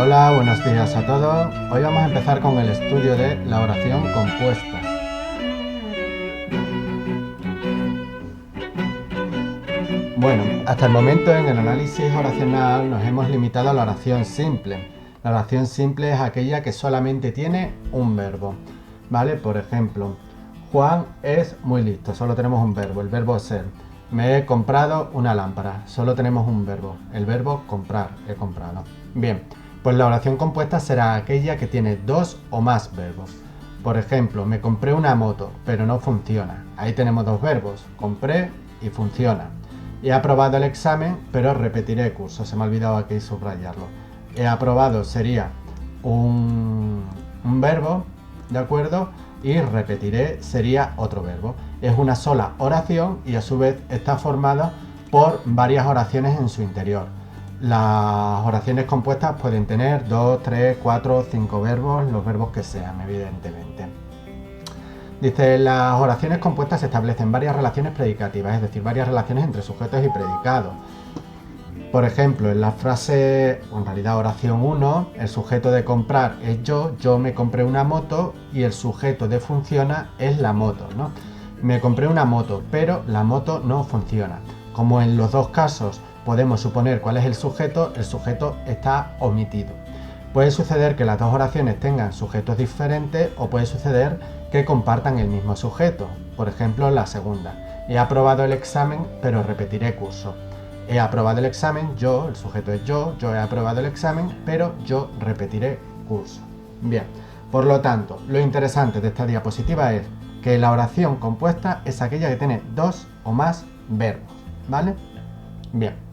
Hola, buenos días a todos. Hoy vamos a empezar con el estudio de la oración compuesta. Bueno, hasta el momento en el análisis oracional nos hemos limitado a la oración simple. La oración simple es aquella que solamente tiene un verbo, ¿vale? Por ejemplo, Juan es muy listo, solo tenemos un verbo, el verbo ser. Me he comprado una lámpara, solo tenemos un verbo, el verbo comprar, he comprado. Bien, pues la oración compuesta será aquella que tiene dos o más verbos. Por ejemplo, me compré una moto, pero no funciona. Ahí tenemos dos verbos, compré y funciona. He aprobado el examen, pero repetiré curso. Se me ha olvidado aquí subrayarlo. He aprobado sería un verbo, ¿de acuerdo? Y repetiré sería otro verbo. Es una sola oración y a su vez está formada por varias oraciones en su interior. Las oraciones compuestas pueden tener 2, 3, 4, 5 verbos, los verbos que sean, evidentemente. Dice, las oraciones compuestas establecen varias relaciones predicativas, es decir, varias relaciones entre sujetos y predicados. Por ejemplo, en la frase, o en realidad oración 1, el sujeto de comprar es yo me compré una moto, y el sujeto de funciona es la moto, ¿no? Me compré una moto, pero la moto no funciona. Como en los dos casos podemos suponer cuál es el sujeto está omitido. Puede suceder que las dos oraciones tengan sujetos diferentes o puede suceder que compartan el mismo sujeto. Por ejemplo, la segunda. He aprobado el examen, pero repetiré curso. He aprobado el examen, el sujeto es yo he aprobado el examen, pero yo repetiré curso. Bien, por lo tanto, lo interesante de esta diapositiva es que la oración compuesta es aquella que tiene dos o más verbos, ¿vale? Bien.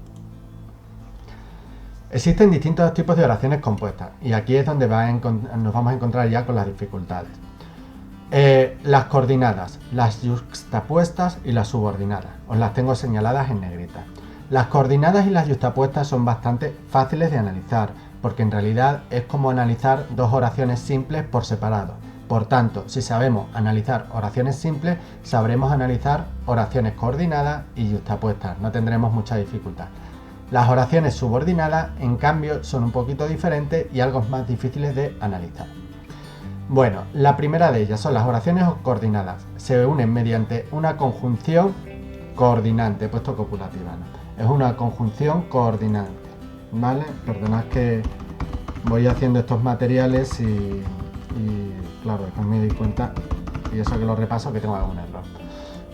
Existen distintos tipos de oraciones compuestas y aquí es donde nos vamos a encontrar ya con las dificultades. Las coordinadas, las yuxtapuestas y las subordinadas. Os las tengo señaladas en negrita. Las coordinadas y las yuxtapuestas son bastante fáciles de analizar, porque en realidad es como analizar dos oraciones simples por separado. Por tanto, si sabemos analizar oraciones simples, sabremos analizar oraciones coordinadas y yuxtapuestas. No tendremos mucha dificultad. Las oraciones subordinadas, en cambio, son un poquito diferentes y algo más difíciles de analizar. Bueno, la primera de ellas son las oraciones coordinadas. Se unen mediante una conjunción coordinante, he puesto copulativa, ¿no? Es una conjunción coordinante, ¿vale? Perdonad que voy haciendo estos materiales y claro, después me di cuenta, y eso que lo repaso, que tengo algún error.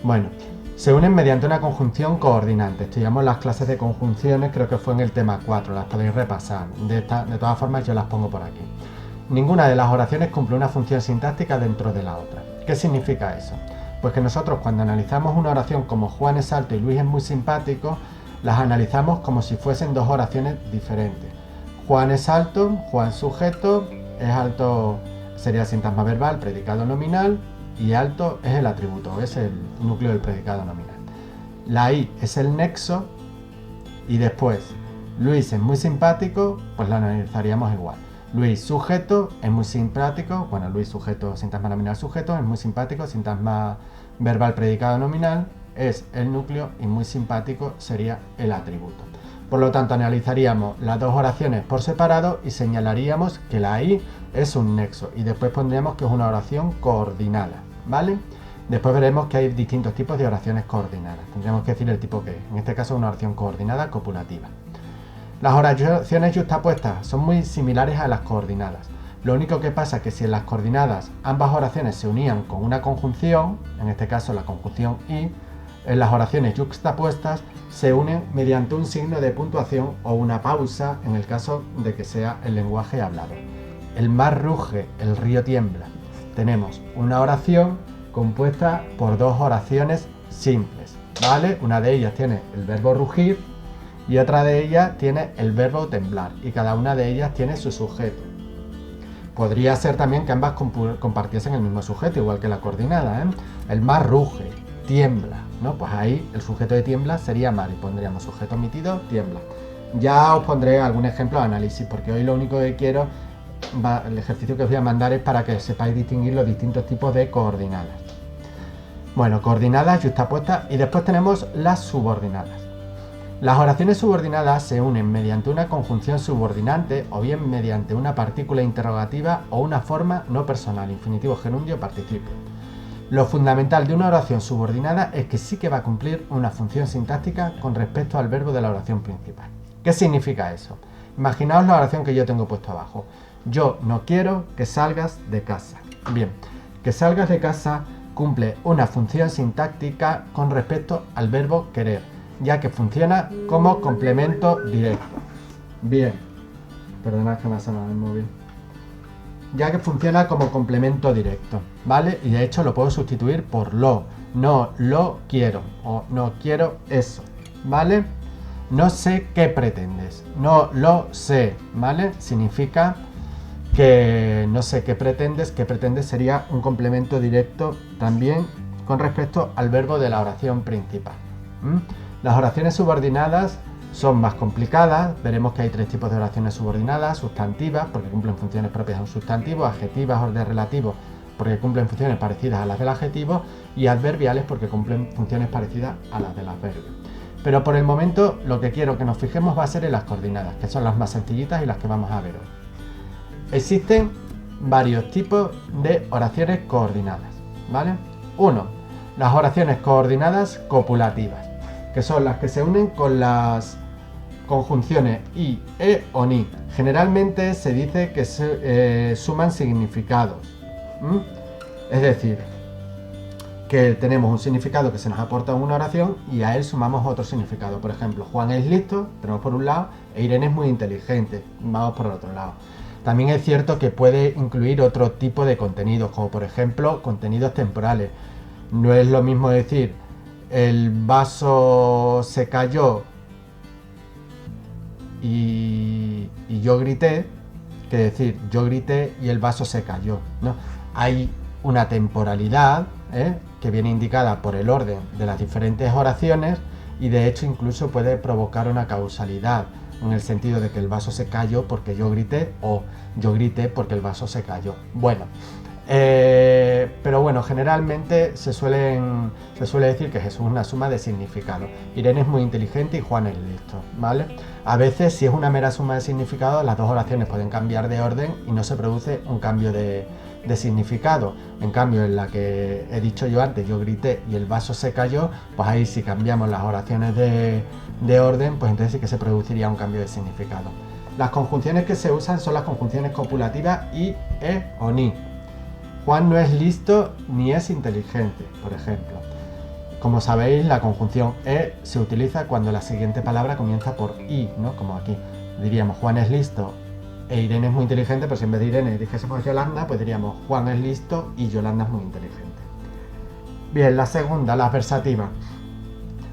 Bueno, se unen mediante una conjunción coordinante. Estudiamos las clases de conjunciones, creo que fue en el tema 4, las podéis repasar. De todas formas, yo las pongo por aquí. Ninguna de las oraciones cumple una función sintáctica dentro de la otra. ¿Qué significa eso? Pues que nosotros cuando analizamos una oración como Juan es alto y Luis es muy simpático, las analizamos como si fuesen dos oraciones diferentes. Juan es alto, Juan sujeto, es alto sería el sintagma verbal, predicado nominal, y alto es el atributo, es el núcleo del predicado nominal. La I es el nexo y después Luis es muy simpático, pues la analizaríamos igual. Luis sujeto es muy simpático, bueno, Luis sujeto, sintagma nominal sujeto, es muy simpático, sintagma verbal predicado nominal, es el núcleo y muy simpático sería el atributo. Por lo tanto, analizaríamos las dos oraciones por separado y señalaríamos que la I es un nexo y después pondríamos que es una oración coordinada, ¿vale? Después veremos que hay distintos tipos de oraciones coordinadas. Tendríamos que decir el tipo que es. En este caso, una oración coordinada copulativa. Las oraciones yuxtapuestas son muy similares a las coordinadas. Lo único que pasa es que si en las coordinadas ambas oraciones se unían con una conjunción, en este caso la conjunción I, en las oraciones yuxtapuestas se unen mediante un signo de puntuación o una pausa en el caso de que sea el lenguaje hablado. El mar ruge, el río tiembla. Tenemos una oración compuesta por dos oraciones simples, ¿vale? Una de ellas tiene el verbo rugir y otra de ellas tiene el verbo temblar y cada una de ellas tiene su sujeto. Podría ser también que ambas compartiesen el mismo sujeto, igual que la coordinada, ¿eh? El mar ruge, tiembla, ¿no? Pues ahí el sujeto de tiembla sería mar y pondríamos sujeto omitido, tiembla. Ya os pondré algún ejemplo de análisis, porque hoy lo único que quiero, el ejercicio que os voy a mandar es para que sepáis distinguir los distintos tipos de coordinadas. Bueno, coordinadas, yuxtapuestas y después tenemos las subordinadas. Las oraciones subordinadas se unen mediante una conjunción subordinante o bien mediante una partícula interrogativa o una forma no personal, infinitivo, gerundio, participio. Lo fundamental de una oración subordinada es que sí que va a cumplir una función sintáctica con respecto al verbo de la oración principal. ¿Qué significa eso? Imaginaos la oración que yo tengo puesto abajo. Yo no quiero que salgas de casa. Bien, que salgas de casa cumple una función sintáctica con respecto al verbo querer, ya que funciona como complemento directo. Bien, perdonad que me ha sonado el móvil. Ya que funciona como complemento directo, ¿vale? Y de hecho lo puedo sustituir por lo. No lo quiero o no quiero eso, ¿vale? No sé qué pretendes. No lo sé, ¿vale? Significa que no sé qué pretendes. Que pretendes sería un complemento directo también con respecto al verbo de la oración principal. Las oraciones subordinadas son más complicadas. Veremos que hay tres tipos de oraciones subordinadas: sustantivas, porque cumplen funciones propias de un sustantivo; adjetivas o de relativo, porque cumplen funciones parecidas a las del adjetivo; y adverbiales, porque cumplen funciones parecidas a las del adverbio. Pero por el momento lo que quiero que nos fijemos va a ser en las coordinadas, que son las más sencillitas y las que vamos a ver hoy. Existen varios tipos de oraciones coordinadas, ¿vale? 1. Las oraciones coordinadas copulativas, que son las que se unen con las conjunciones y, o, ni. Generalmente se dice que se suman significados. Es decir, que tenemos un significado que se nos aporta en una oración y a él sumamos otro significado. Por ejemplo, Juan es listo, tenemos por un lado, e Irene es muy inteligente, vamos por el otro lado. También es cierto que puede incluir otro tipo de contenidos, como por ejemplo contenidos temporales. No es lo mismo decir el vaso se cayó y yo grité, que decir yo grité y el vaso se cayó, ¿no? Hay una temporalidad que viene indicada por el orden de las diferentes oraciones y de hecho incluso puede provocar una causalidad, en el sentido de que el vaso se cayó porque yo grité o yo grité porque el vaso se cayó. Bueno, pero bueno, generalmente se suele decir que es una suma de significado. Irene es muy inteligente y Juan es listo, ¿vale? A veces, si es una mera suma de significado, las dos oraciones pueden cambiar de orden y no se produce un cambio de significado. En cambio, en la que he dicho yo antes, yo grité y el vaso se cayó, pues ahí si cambiamos las oraciones de orden, pues entonces sí que se produciría un cambio de significado. Las conjunciones que se usan son las conjunciones copulativas y, o, ni. Juan no es listo ni es inteligente, por ejemplo. Como sabéis, la conjunción se utiliza cuando la siguiente palabra comienza por i, ¿no? Como aquí. Diríamos Juan es listo e Irene es muy inteligente, pero si en vez de Irene dijésemos Yolanda, pues diríamos Juan es listo y Yolanda es muy inteligente. Bien, la segunda, la adversativa.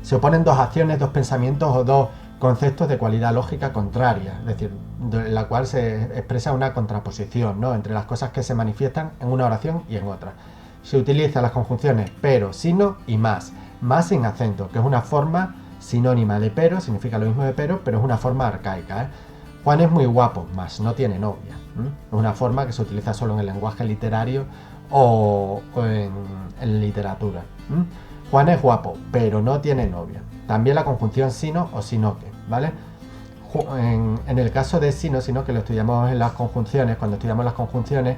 Se oponen dos acciones, dos pensamientos o dos conceptos de cualidad lógica contraria, es decir, en la cual se expresa una contraposición, ¿no?, entre las cosas que se manifiestan en una oración y en otra. Se utilizan las conjunciones pero, sino y más sin acento, que es una forma sinónima de pero, significa lo mismo de pero es una forma arcaica. Juan es muy guapo, mas no tiene novia. Es una forma que se utiliza solo en el lenguaje literario o en literatura. Juan es guapo, pero no tiene novia. También la conjunción sino o sino que, ¿vale? En el caso de sino que lo estudiamos en las conjunciones, cuando estudiamos las conjunciones,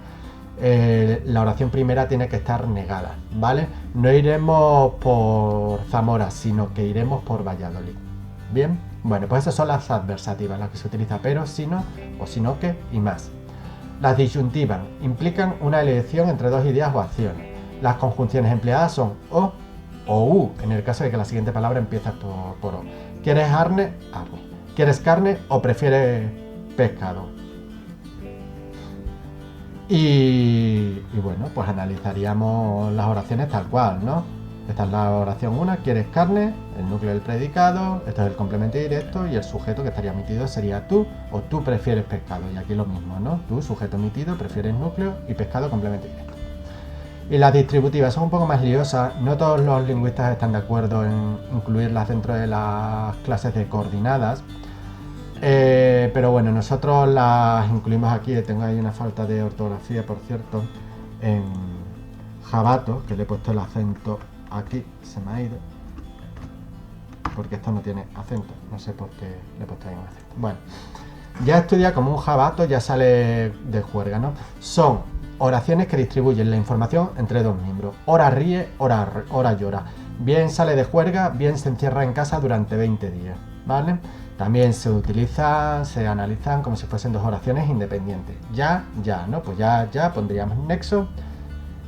la oración primera tiene que estar negada, ¿vale? No iremos por Zamora, sino que iremos por Valladolid. Bien, bueno, pues esas son las adversativas, las que se utiliza pero, sino o sino que y más. Las disyuntivas implican una elección entre dos ideas o acciones. Las conjunciones empleadas son o u, en el caso de que la siguiente palabra empieza por o. ¿Quieres carne? Arne. ¿Quieres carne o prefieres pescado? Y bueno, pues analizaríamos las oraciones tal cual, ¿no? Esta es la oración 1, ¿quieres carne? El núcleo del predicado, esto es el complemento directo y el sujeto que estaría omitido sería tú o tú prefieres pescado. Y aquí lo mismo, ¿no? Tú, sujeto omitido, prefieres núcleo y pescado, complemento directo. Y las distributivas son un poco más liosas, no todos los lingüistas están de acuerdo en incluirlas dentro de las clases de coordinadas, pero bueno, nosotros las incluimos aquí. Tengo ahí una falta de ortografía, por cierto, en jabato, que le he puesto el acento aquí, se me ha ido, porque esto no tiene acento, no sé por qué le he puesto ahí un acento. Bueno, ya estudia como un jabato, ya sale de juerga, ¿no? Son oraciones que distribuyen la información entre dos miembros. Ora ríe, ora llora. Bien sale de juerga, bien se encierra en casa durante 20 días, ¿vale? También se utilizan, se analizan como si fuesen dos oraciones independientes. Ya, ¿no? Pues ya pondríamos nexo,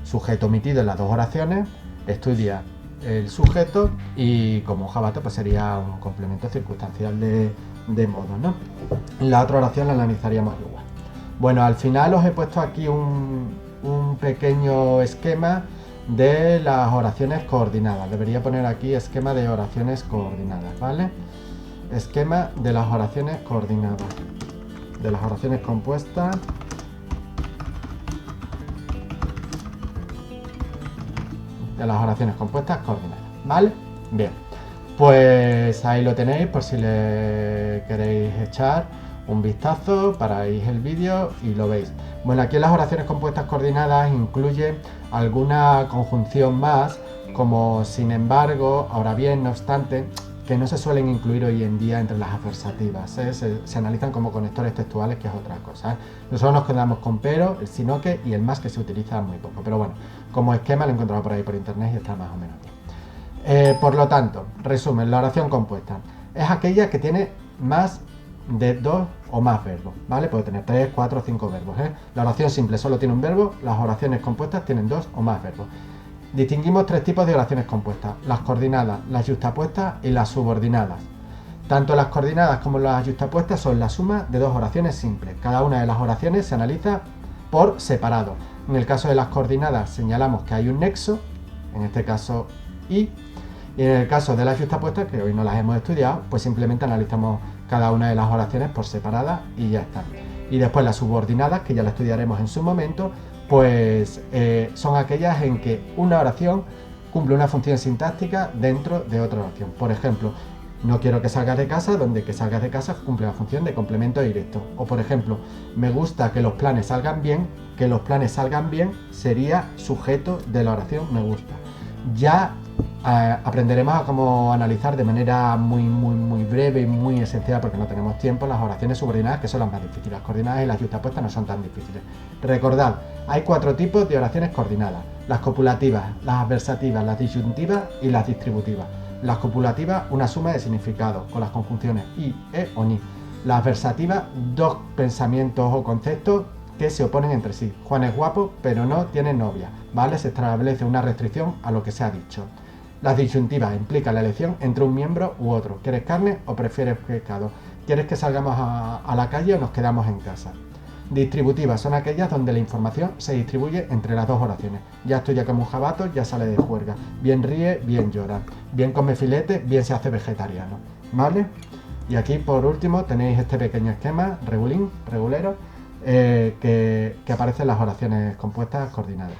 sujeto omitido en las dos oraciones, estudia el sujeto y como jabato pues sería un complemento circunstancial de modo, ¿no? La otra oración la analizaríamos igual. Bueno, al final os he puesto aquí un pequeño esquema de las oraciones coordinadas. Debería poner aquí esquema de oraciones coordinadas, ¿vale? Esquema de las oraciones coordinadas, de las oraciones compuestas. De las oraciones compuestas coordinadas, ¿vale? Bien, pues ahí lo tenéis por si le queréis echar un vistazo, paráis el vídeo y lo veis. Bueno, aquí en las oraciones compuestas coordinadas incluye alguna conjunción más, como sin embargo, ahora bien, no obstante, que no se suelen incluir hoy en día entre las adversativas, ¿eh? Se analizan como conectores textuales, que es otra cosa, ¿eh? Nosotros nos quedamos con pero, el sino que y el más, que se utiliza muy poco, pero bueno, como esquema lo he encontrado por ahí por internet y está más o menos bien. Por lo tanto, resumen, la oración compuesta es aquella que tiene más de 2 o más verbos, ¿vale? Puede tener 3, 4 o 5 verbos, ¿eh? La oración simple solo tiene un verbo, las oraciones compuestas tienen 2 o más verbos. Distinguimos tres tipos de oraciones compuestas: las coordinadas, las yuxtapuestas y las subordinadas. Tanto las coordinadas como las yuxtapuestas son la suma de dos oraciones simples. Cada una de las oraciones se analiza por separado. En el caso de las coordinadas señalamos que hay un nexo, en este caso y en el caso de las yuxtapuestas, que hoy no las hemos estudiado, pues simplemente analizamos cada una de las oraciones por separada y ya está. Y después las subordinadas, que ya las estudiaremos en su momento, pues son aquellas en que una oración cumple una función sintáctica dentro de otra oración. Por ejemplo, no quiero que salgas de casa, donde que salgas de casa cumple la función de complemento directo. O por ejemplo, me gusta que los planes salgan bien, que los planes salgan bien sería sujeto de la oración me gusta. Ya aprenderemos a cómo analizar de manera muy breve y muy esencial, porque no tenemos tiempo, las oraciones subordinadas, que son las más difíciles. Las coordinadas y las yuxtapuestas no son tan difíciles. Recordad, hay 4 tipos de oraciones coordinadas: las copulativas, las adversativas, las disyuntivas y las distributivas. Las copulativas, una suma de significados con las conjunciones y, o, ni. Las adversativas, dos pensamientos o conceptos que se oponen entre sí. Juan es guapo, pero no tiene novia, ¿vale? Se establece una restricción a lo que se ha dicho. Las disyuntivas implican la elección entre un miembro u otro. ¿Quieres carne o prefieres pescado? ¿Quieres que salgamos a la calle o nos quedamos en casa? Distributivas son aquellas donde la información se distribuye entre las dos oraciones. Ya estudia como un jabato, ya sale de juerga. Bien ríe, bien llora. Bien come filete, bien se hace vegetariano, ¿vale? Y aquí por último tenéis este pequeño esquema, regulero, que aparece en las oraciones compuestas coordinadas.